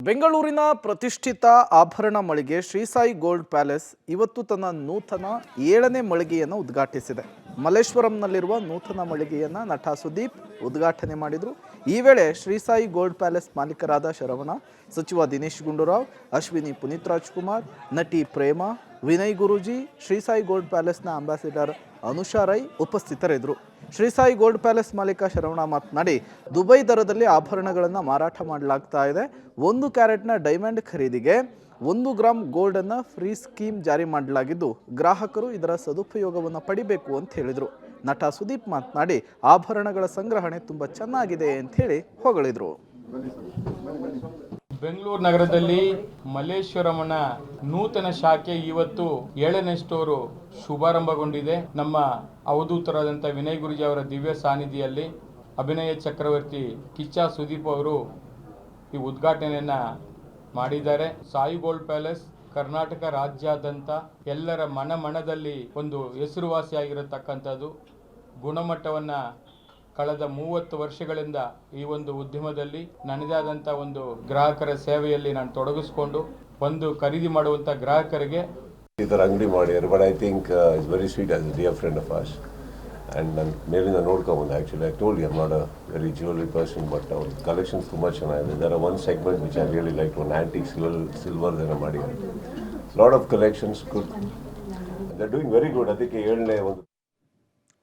ಬೆಂಗಳೂರಿನ ಪ್ರತಿಷ್ಠಿತ ಆಭರಣ ಮಳಿಗೆ ಶ್ರೀ ಸಾಯಿ ಗೋಲ್ಡ್ ಪ್ಯಾಲೇಸ್ ಇವತ್ತು ತನ್ನ ನೂತನ 7ನೇ ಮಳಿಗೆಯನ್ನು ಉದ್ಘಾಟಿಸಿದೆ. ಮಲ್ಲೇಶ್ವರಂನಲ್ಲಿರುವ ನೂತನ ಮಳಿಗೆಯನ್ನು ನಟ ಸುದೀಪ್ ಉದ್ಘಾಟನೆ ಮಾಡಿದರು. ಈ ವೇಳೆ ಶ್ರೀ ಸಾಯಿ ಗೋಲ್ಡ್ ಪ್ಯಾಲೇಸ್ ಮಾಲೀಕರಾದ ಶರವಣ, ಸಚಿವ ದಿನೇಶ್ ಗುಂಡೂರಾವ್, ಅಶ್ವಿನಿ ಪುನೀತ್ ರಾಜ್ಕುಮಾರ್, ನಟಿ ಪ್ರೇಮ, ವಿನಯ್ ಗುರೂಜಿ, ಶ್ರೀ ಸಾಯಿ ಗೋಲ್ಡ್ ಪ್ಯಾಲೇಸ್ನ ಅಂಬಾಸಿಡರ್ ಅನುಷಾ ರೈ ಉಪಸ್ಥಿತರಿದ್ದರು. ಶ್ರೀ ಸಾಯಿ ಗೋಲ್ಡ್ ಪ್ಯಾಲೇಸ್ ಮಾಲೀಕ ಶರವಣ ಮಾತನಾಡಿ, ದುಬೈ ದರದಲ್ಲಿ ಆಭರಣಗಳನ್ನು ಮಾರಾಟ ಮಾಡಲಾಗ್ತಾ ಇದೆ. 1 ಕ್ಯಾರೆಟ್ನ ಡೈಮಂಡ್ ಖರೀದಿಗೆ 1 ಗ್ರಾಮ್ ಗೋಲ್ಡನ್ನು ಫ್ರೀ ಸ್ಕೀಮ್ ಜಾರಿ ಮಾಡಲಾಗಿದ್ದು, ಗ್ರಾಹಕರು ಇದರ ಸದುಪಯೋಗವನ್ನು ಪಡಿಬೇಕು ಅಂತ ಹೇಳಿದರು. ನಟ ಸುದೀಪ್ ಮಾತನಾಡಿ, ಆಭರಣಗಳ ಸಂಗ್ರಹಣೆ ತುಂಬ ಚೆನ್ನಾಗಿದೆ ಅಂತ ಹೇಳಿ ಹೊಗಳಿದರು. ಬೆಂಗಳೂರು ನಗರದಲ್ಲಿ ಮಲ್ಲೇಶ್ವರಂನ ನೂತನ ಶಾಖೆ ಇವತ್ತು 7ನೇ ಸ್ಟೋರು ಶುಭಾರಂಭಗೊಂಡಿದೆ. ನಮ್ಮ ಅವಧೂತರಾದಂಥ ವಿನಯ್ ಗುರೂಜಿ ಅವರ ದಿವ್ಯ ಸಾನ್ನಿಧ್ಯದಲ್ಲಿ ಅಭಿನಯ ಚಕ್ರವರ್ತಿ ಕಿಚ್ಚ ಸುದೀಪ್ ಅವರು ಈ ಉದ್ಘಾಟನೆಯನ್ನು ಮಾಡಿದ್ದಾರೆ. ಸಾಯಿ ಗೋಲ್ಡ್ ಪ್ಯಾಲೇಸ್ ಕರ್ನಾಟಕ ರಾಜ್ಯಾದ್ಯಂತ ಎಲ್ಲರ ಮನದಲ್ಲಿ ಒಂದು ಹೆಸರುವಾಸಿಯಾಗಿರತಕ್ಕಂಥದ್ದು. ಗುಣಮಟ್ಟವನ್ನು ಕಳೆದ 30 ವರ್ಷಗಳಿಂದ ಈ ಒಂದು ಉದ್ಯಮದಲ್ಲಿ ನನ್ನದೇ ಆದಂಥ ಒಂದು ಗ್ರಾಹಕರ ಸೇವೆಯಲ್ಲಿ ನಾನು ತೊಡಗಿಸ್ಕೊಂಡು ಒಂದು ಖರೀದಿ ಮಾಡುವಂಥ ಗ್ರಾಹಕರಿಗೆ ಈ ಥರ ಅಂಗಡಿ ಮಾಡ್ಯಾರ. But I think it's very sweet as a dear friend of us. And ನಾನು ಮೇಲಿಂದ ನೋಡ್ಕೊಂಬಂದೆ. Actually I told you I am not a very jewellery person, but ಅವ್ರ ಕಲೆಕ್ಷನ್ಸ್ ತುಂಬ ಚೆನ್ನಾಗಿದೆ. ಇದರ ಒಂದು segment which I really like, ಒಂದು antique ಸಿಲ್ವರ್ದನ್ನು ಮಾಡಿದ್ದಾರೆ. Lot of collections good, they are doing very good. ಅದಕ್ಕೆ 7ನೇ ಒಂದು